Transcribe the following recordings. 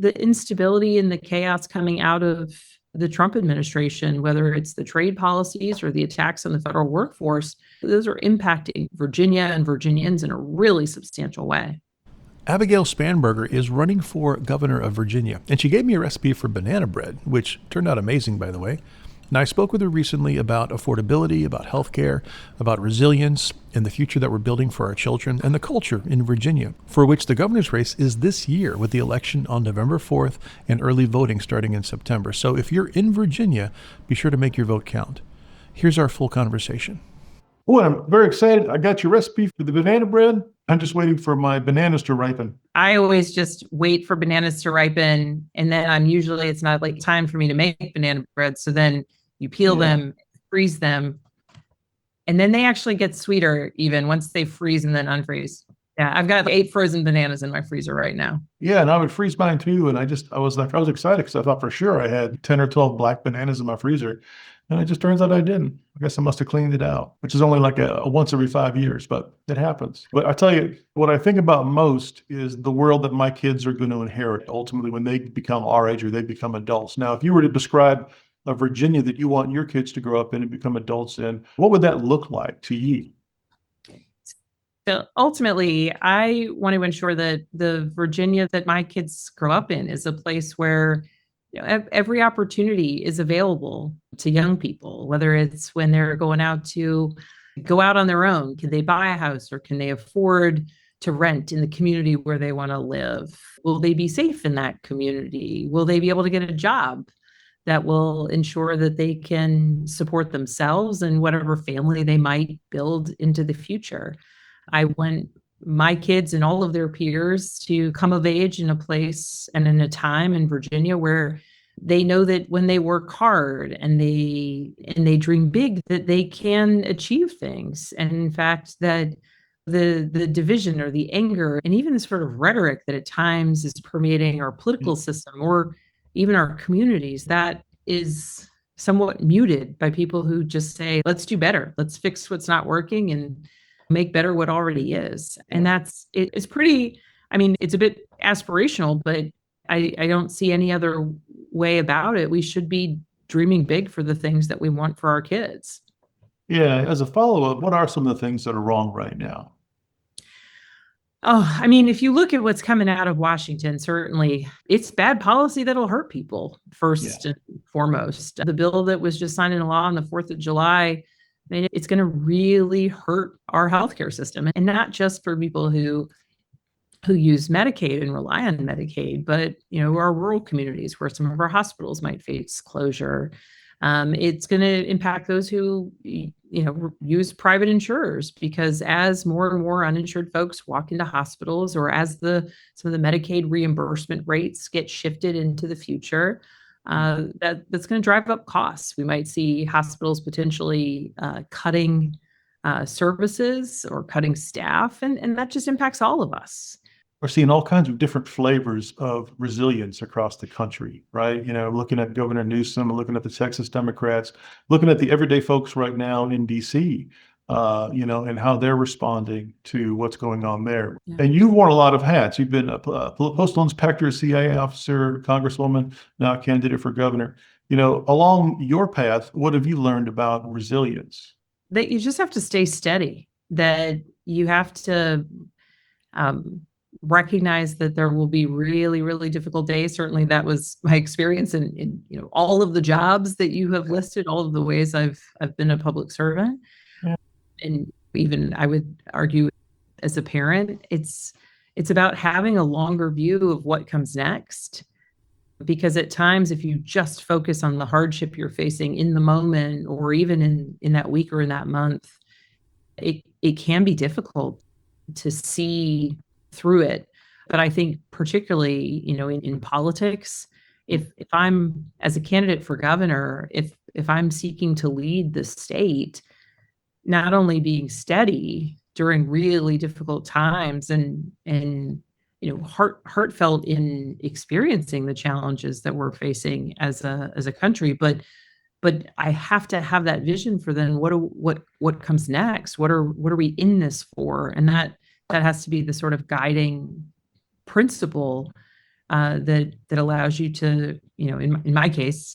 the instability and the chaos coming out of the Trump administration, whether it's the trade policies or the attacks on the federal workforce, those are impacting Virginia and Virginians in a really substantial way. Abigail Spanberger is running for governor of Virginia, and she gave me a recipe for banana bread, which turned out amazing, by the way. And I spoke with her recently about affordability, about healthcare, about resilience, and the future that we're building for our children, and the culture in Virginia, for which the governor's race is this year, with the election on November 4th and early voting starting in September. So if you're in Virginia, be sure to make your vote count. Here's our full conversation. Oh, I'm very excited. I got your recipe for the banana bread. I'm just waiting for my bananas to ripen. I always just wait for bananas to ripen, and then it's not like time for me to make banana bread. So then you peel them, freeze them, and then they actually get sweeter even once they freeze and then unfreeze. Yeah, I've got 8 frozen bananas in my freezer right now. Yeah, and I would freeze mine too. And I was excited because I thought for sure I had 10 or 12 black bananas in my freezer. And it just turns out I didn't. I guess I must have cleaned it out, which is only like a once every 5 years, but it happens. But I tell you, what I think about most is the world that my kids are going to inherit ultimately when they become our age or they become adults. Now, if you were to describe a Virginia that you want your kids to grow up in and become adults in, what would that look like to you? So ultimately, I want to ensure that the Virginia that my kids grow up in is a place where every opportunity is available to young people, whether it's when they're going out to go out on their own. Can they buy a house, or can they afford to rent in the community where they want to live? Will they be safe in that community? Will they be able to get a job that will ensure that they can support themselves and whatever family they might build into the future? I want my kids and all of their peers to come of age in a place and in a time in Virginia where they know that when they work hard and they dream big, that they can achieve things. And in fact, that the division or the anger and even the sort of rhetoric that at times is permeating our political system or even our communities, that is somewhat muted by people who just say, let's do better. Let's fix what's not working and make better what already is. And it's pretty, it's a bit aspirational, but I don't see any other way about it. We should be dreaming big for the things that we want for our kids. Yeah. As a follow-up, what are some of the things that are wrong right now? Oh, if you look at what's coming out of Washington, certainly it's bad policy that'll hurt people first and foremost. The bill that was just signed into law on the 4th of July, it's going to really hurt our healthcare system, and not just for people who use Medicaid and rely on Medicaid, but our rural communities where some of our hospitals might face closure. It's going to impact those who use private insurers, because as more and more uninsured folks walk into hospitals, or as some of the Medicaid reimbursement rates get shifted into the future, that's going to drive up costs. We might see hospitals potentially cutting services or cutting staff, and that just impacts all of us. We're seeing all kinds of different flavors of resilience across the country, right? Looking at Governor Newsom, looking at the Texas Democrats, looking at the everyday folks right now in DC, and how they're responding to what's going on there. Yeah. And you've worn a lot of hats. You've been a postal inspector, a CIA officer, Congresswoman, now a candidate for governor. Along your path, what have you learned about resilience? That you just have to stay steady, that you have to recognize that there will be really, really difficult days. Certainly that was my experience in all of the jobs that you have listed, all of the ways I've been a public servant. Yeah. And even I would argue as a parent, it's about having a longer view of what comes next. Because at times, if you just focus on the hardship you're facing in the moment, or even in that week or in that month, it can be difficult to see through it. But I think particularly, in politics, if I'm, as a candidate for governor, if I'm seeking to lead the state, not only being steady during really difficult times and heartfelt in experiencing the challenges that we're facing as a country, but I have to have that vision for then what comes next. What are we in this for? And that has to be the sort of guiding principle that allows you to, in my case,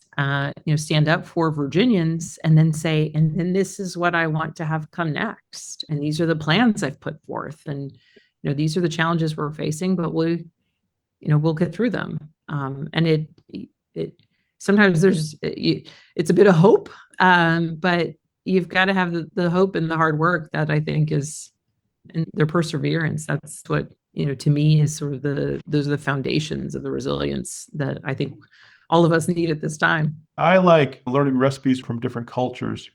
stand up for Virginians and then say, and then this is what I want to have come next, and these are the plans I've put forth, and these are the challenges we're facing, but we'll get through them. And it sometimes it's a bit of hope, but you've got to have the hope and the hard work that I think is, and their perseverance. That's what, to me is sort of those are the foundations of the resilience that I think all of us need at this time. I like learning recipes from different cultures.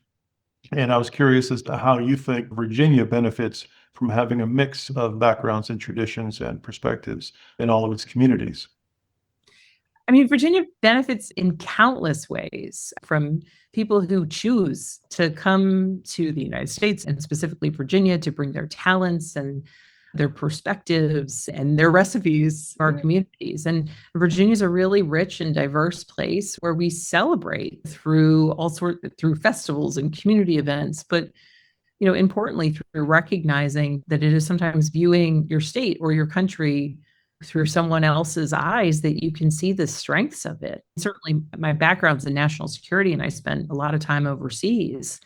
And I was curious as to how you think Virginia benefits from having a mix of backgrounds and traditions and perspectives in all of its communities. I mean, Virginia benefits in countless ways, from people who choose to come to the United States, and specifically Virginia, to bring their talents and their perspectives and their recipes to our communities. And Virginia is a really rich and diverse place where we celebrate through through festivals and community events, but importantly, through recognizing that it is sometimes viewing your state or your country through someone else's eyes that you can see the strengths of it. Certainly, my background's in national security, and I spent a lot of time overseas.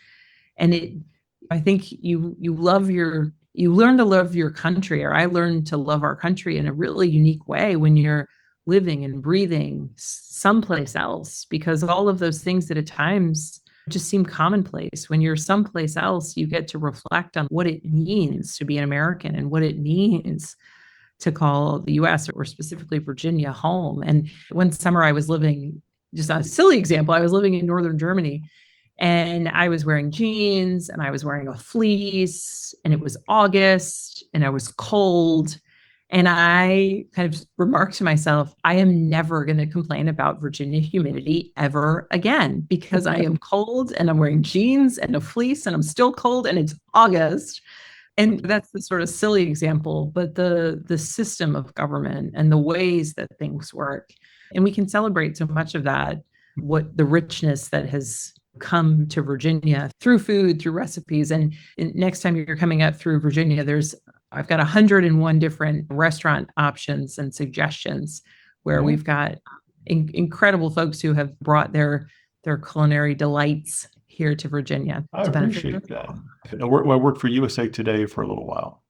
And I think you learn to love your country, or I learned to love our country in a really unique way when you're living and breathing someplace else, because all of those things that at times just seem commonplace. When you're someplace else, you get to reflect on what it means to be an American and what it means to call the US, or specifically Virginia, home. And one summer I was living, just a silly example, I was living in northern Germany, and I was wearing jeans and I was wearing a fleece, and it was August and I was cold. And I kind of remarked to myself, I am never going to complain about Virginia humidity ever again, because I am cold and I'm wearing jeans and a fleece and I'm still cold and it's August. And that's the sort of silly example, but the system of government and the ways that things work. And we can celebrate so much of that, what the richness that has come to Virginia through food, through recipes. And next time you're coming up through Virginia, I've got 101 different restaurant options and suggestions where we've got incredible folks who have brought their culinary delights here to Virginia. I appreciate that. I worked for USA Today for a little while,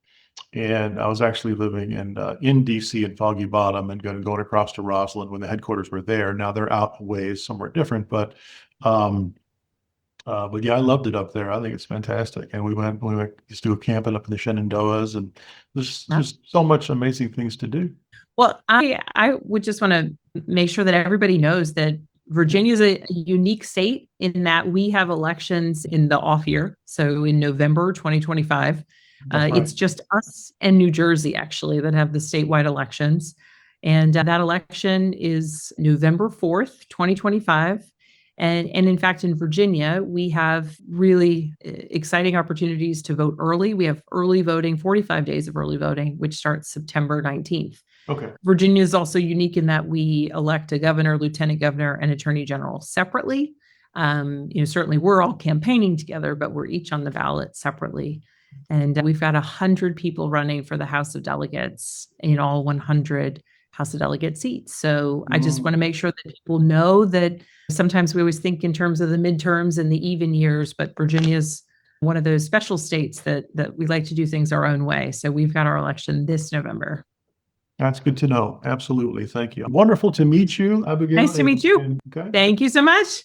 and I was actually living in DC in Foggy Bottom, and going across to Roslyn when the headquarters were there. Now they're out a ways, somewhere different, but yeah, I loved it up there. I think it's fantastic. And we went just do a camping up in the Shenandoahs, and there's just so much amazing things to do. Well, I would just want to make sure that everybody knows that Virginia is a unique state in that we have elections in the off year. So in November 2025, Right. it's just us and New Jersey, actually, that have the statewide elections. And that election is November 4th, 2025. And in fact, in Virginia, we have really exciting opportunities to vote early. We have early voting, 45 days of early voting, which starts September 19th. Okay. Virginia is also unique in that we elect a governor, lieutenant governor, and attorney general separately. Certainly we're all campaigning together, but we're each on the ballot separately. And we've got 100 people running for the House of Delegates in all 100 House of Delegate seats. So I just want to make sure that people know that sometimes we always think in terms of the midterms and the even years, but Virginia's one of those special states that we like to do things our own way. So we've got our election this November. That's good to know. Absolutely. Thank you. Wonderful to meet you, Abigail. Nice to meet you. Okay. Thank you so much.